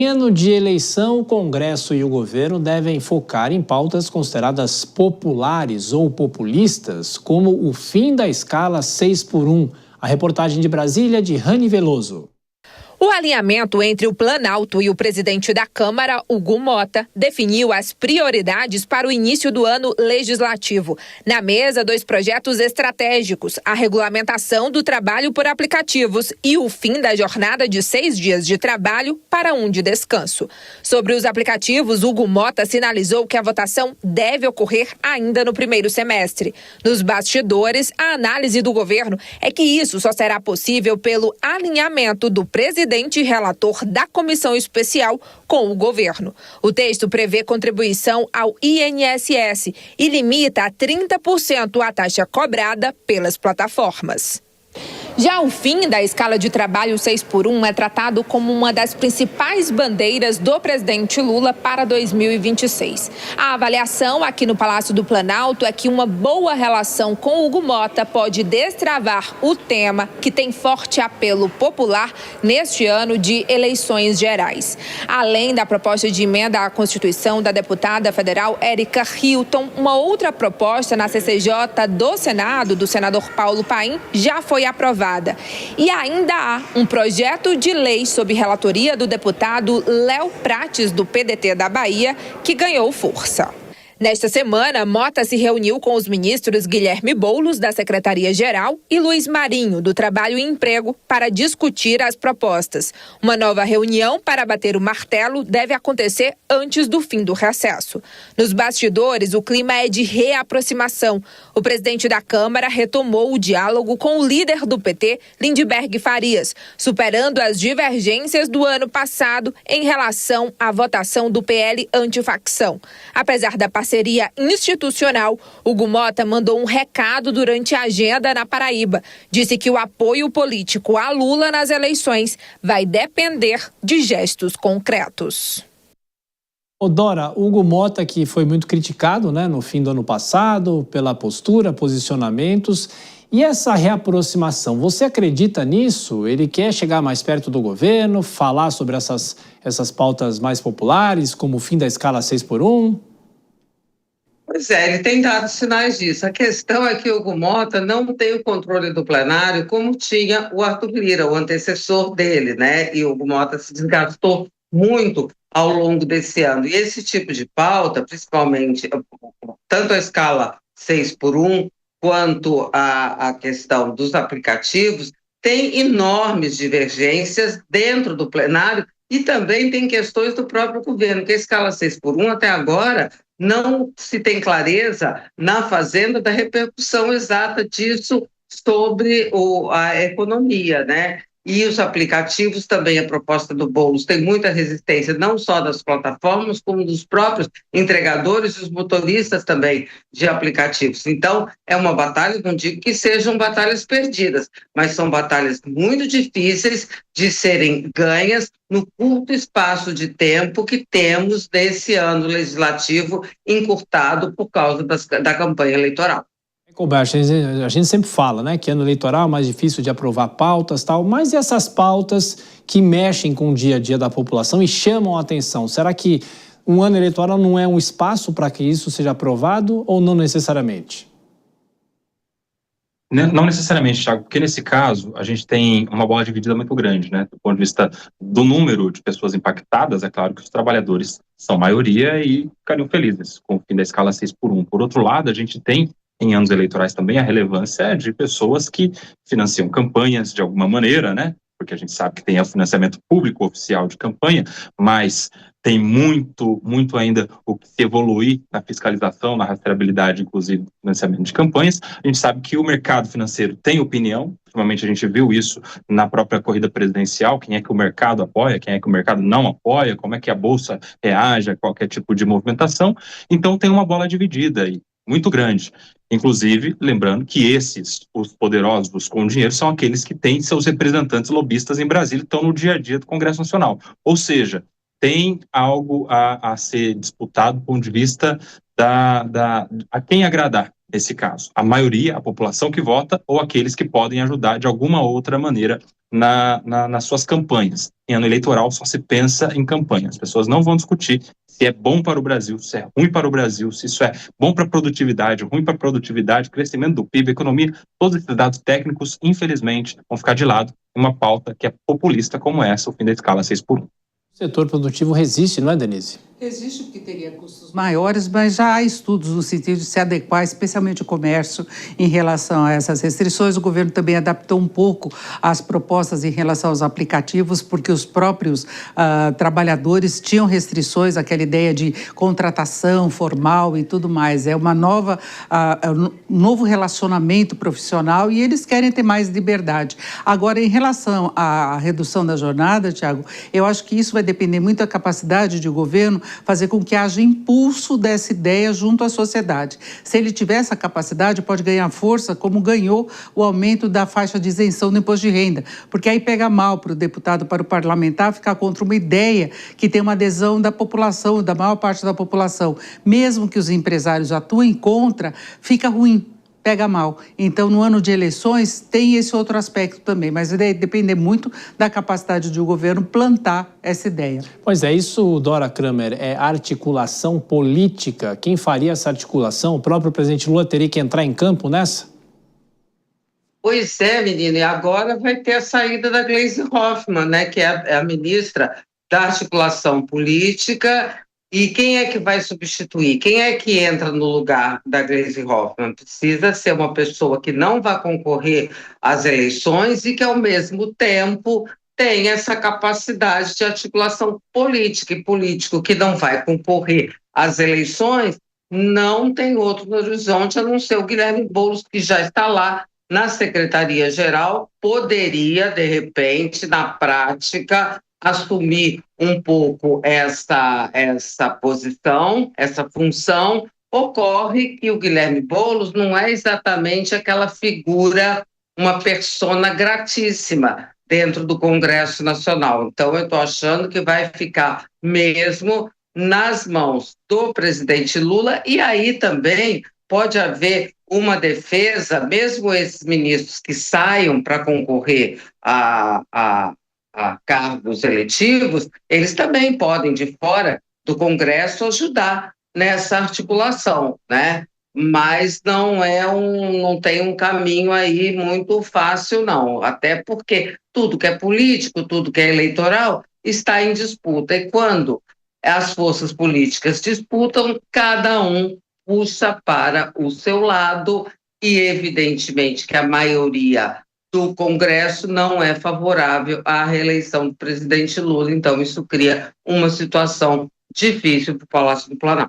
Em ano de eleição, o Congresso e o governo devem focar em pautas consideradas populares ou populistas, como o fim da escala 6x1. A reportagem de Brasília, de Rani Veloso. O alinhamento entre o Planalto e o presidente da Câmara, Hugo Mota, definiu as prioridades para o início do ano legislativo. Na mesa, 2 projetos estratégicos: a regulamentação do trabalho por aplicativos e o fim da jornada de 6 dias de trabalho para 1 de descanso. Sobre os aplicativos, Hugo Mota sinalizou que a votação deve ocorrer ainda no primeiro semestre. Nos bastidores, a análise do governo é que isso só será possível pelo alinhamento do presidente e relator da comissão especial com o governo. O texto prevê contribuição ao INSS e limita a 30% a taxa cobrada pelas plataformas. Já o fim da escala de trabalho 6x1 é tratado como uma das principais bandeiras do presidente Lula para 2026. A avaliação aqui no Palácio do Planalto é que uma boa relação com Hugo Mota pode destravar o tema, que tem forte apelo popular neste ano de eleições gerais. Além da proposta de emenda à Constituição da deputada federal Érica Hilton, uma outra proposta na CCJ do Senado, do senador Paulo Paim, já foi aprovada. E ainda há um projeto de lei sob relatoria do deputado Léo Prates, do PDT da Bahia, que ganhou força. Nesta semana, Mota se reuniu com os ministros Guilherme Boulos, da Secretaria-Geral, e Luiz Marinho, do Trabalho e Emprego, para discutir as propostas. Uma nova reunião para bater o martelo deve acontecer antes do fim do recesso. Nos bastidores, o clima é de reaproximação. O presidente da Câmara retomou o diálogo com o líder do PT, Lindbergh Farias, superando as divergências do ano passado em relação à votação do PL antifacção. Apesar da parceria institucional, Hugo Mota mandou um recado durante a agenda na Paraíba. Disse que o apoio político a Lula nas eleições vai depender de gestos concretos. Dora, Hugo Mota, que foi muito criticado, no fim do ano passado, pela postura, posicionamentos. E essa reaproximação, você acredita nisso? Ele quer chegar mais perto do governo, falar sobre essas pautas mais populares, como o fim da escala 6x1? Pois é, ele tem dado sinais disso. A questão é que o Hugo Mota não tem o controle do plenário como tinha o Arthur Lira, o antecessor dele, E o Hugo Mota se desgastou muito ao longo desse ano. E esse tipo de pauta, principalmente, tanto a escala 6x1 quanto a questão dos aplicativos, tem enormes divergências dentro do plenário e também tem questões do próprio governo, que a escala 6x1 até agora não se tem clareza na Fazenda da repercussão exata disso sobre a economia, E os aplicativos também, a proposta do Boulos tem muita resistência, não só das plataformas, como dos próprios entregadores e os motoristas também de aplicativos. Então, é uma batalha, não digo que sejam batalhas perdidas, mas são batalhas muito difíceis de serem ganhas no curto espaço de tempo que temos nesse ano legislativo encurtado por causa da campanha eleitoral. A gente sempre fala, que ano eleitoral é mais difícil de aprovar pautas, mas e essas pautas que mexem com o dia a dia da população e chamam a atenção? Será que um ano eleitoral não é um espaço para que isso seja aprovado ou não necessariamente? Não necessariamente, Thiago, porque nesse caso a gente tem uma bola dividida muito grande, Do ponto de vista do número de pessoas impactadas, é claro que os trabalhadores são maioria e ficariam felizes com o fim da escala 6x1. Por outro lado, a gente tem em anos eleitorais também a relevância de pessoas que financiam campanhas de alguma maneira, Porque a gente sabe que tem o financiamento público oficial de campanha, mas tem muito ainda o que se evoluir na fiscalização, na rastreabilidade, inclusive, do financiamento de campanhas. A gente sabe que o mercado financeiro tem opinião, ultimamente a gente viu isso na própria corrida presidencial, quem é que o mercado apoia, quem é que o mercado não apoia, como é que a Bolsa reage a qualquer tipo de movimentação. Então tem uma bola dividida aí, muito grande. Inclusive, lembrando que os poderosos, os com dinheiro, são aqueles que têm seus representantes lobistas em Brasília e estão no dia a dia do Congresso Nacional. Ou seja, tem algo a ser disputado do ponto de vista a quem agradar nesse caso. A maioria, a população que vota ou aqueles que podem ajudar de alguma outra maneira nas suas campanhas. Em ano eleitoral só se pensa em campanha. As pessoas não vão discutir se é bom para o Brasil, se é ruim para o Brasil, se isso é bom para a produtividade, ruim para a produtividade, crescimento do PIB, economia. Todos esses dados técnicos, infelizmente, vão ficar de lado em uma pauta que é populista como essa, o fim da escala 6x1. O setor produtivo resiste, não é, Denise? Existe porque teria custos maiores, mas já há estudos no sentido de se adequar, especialmente o comércio, em relação a essas restrições. O governo também adaptou um pouco as propostas em relação aos aplicativos, porque os próprios trabalhadores tinham restrições, aquela ideia de contratação formal e tudo mais. É uma um novo relacionamento profissional e eles querem ter mais liberdade. Agora, em relação à redução da jornada, Tiago, eu acho que isso vai depender muito da capacidade do governo fazer com que haja impulso dessa ideia junto à sociedade. Se ele tiver essa capacidade, pode ganhar força, como ganhou o aumento da faixa de isenção do imposto de renda, porque aí pega mal para o deputado, para o parlamentar, ficar contra uma ideia que tem uma adesão da população, da maior parte da população. Mesmo que os empresários atuem contra, fica ruim. Pega mal. Então, no ano de eleições, tem esse outro aspecto também, mas vai depender muito da capacidade do governo plantar essa ideia. Pois é, isso, Dora Kramer, é articulação política. Quem faria essa articulação? O próprio presidente Lula teria que entrar em campo nessa? Pois é, menina, e agora vai ter a saída da Gleisi Hoffmann, né, que é a ministra da articulação política. E quem é que vai substituir? Quem é que entra no lugar da Gleisi Hoffmann? Precisa ser uma pessoa que não vai concorrer às eleições e que, ao mesmo tempo, tem essa capacidade de articulação política. E político que não vai concorrer às eleições não tem outro no horizonte a não ser o Guilherme Boulos, que já está lá na Secretaria-Geral, poderia, de repente, na prática, assumir um pouco essa posição, essa função. Ocorre que o Guilherme Boulos não é exatamente aquela figura, uma persona gratíssima dentro do Congresso Nacional. Então, eu estou achando que vai ficar mesmo nas mãos do presidente Lula, e aí também pode haver uma defesa, mesmo esses ministros que saiam para concorrer a cargos eletivos, eles também podem, de fora do Congresso, ajudar nessa articulação, né? Mas não tem um caminho aí muito fácil, não. Até porque tudo que é político, tudo que é eleitoral, está em disputa. E quando as forças políticas disputam, cada um puxa para o seu lado e, evidentemente, que a maioria do Congresso não é favorável à reeleição do presidente Lula. Então, isso cria uma situação difícil para o Palácio do Planalto.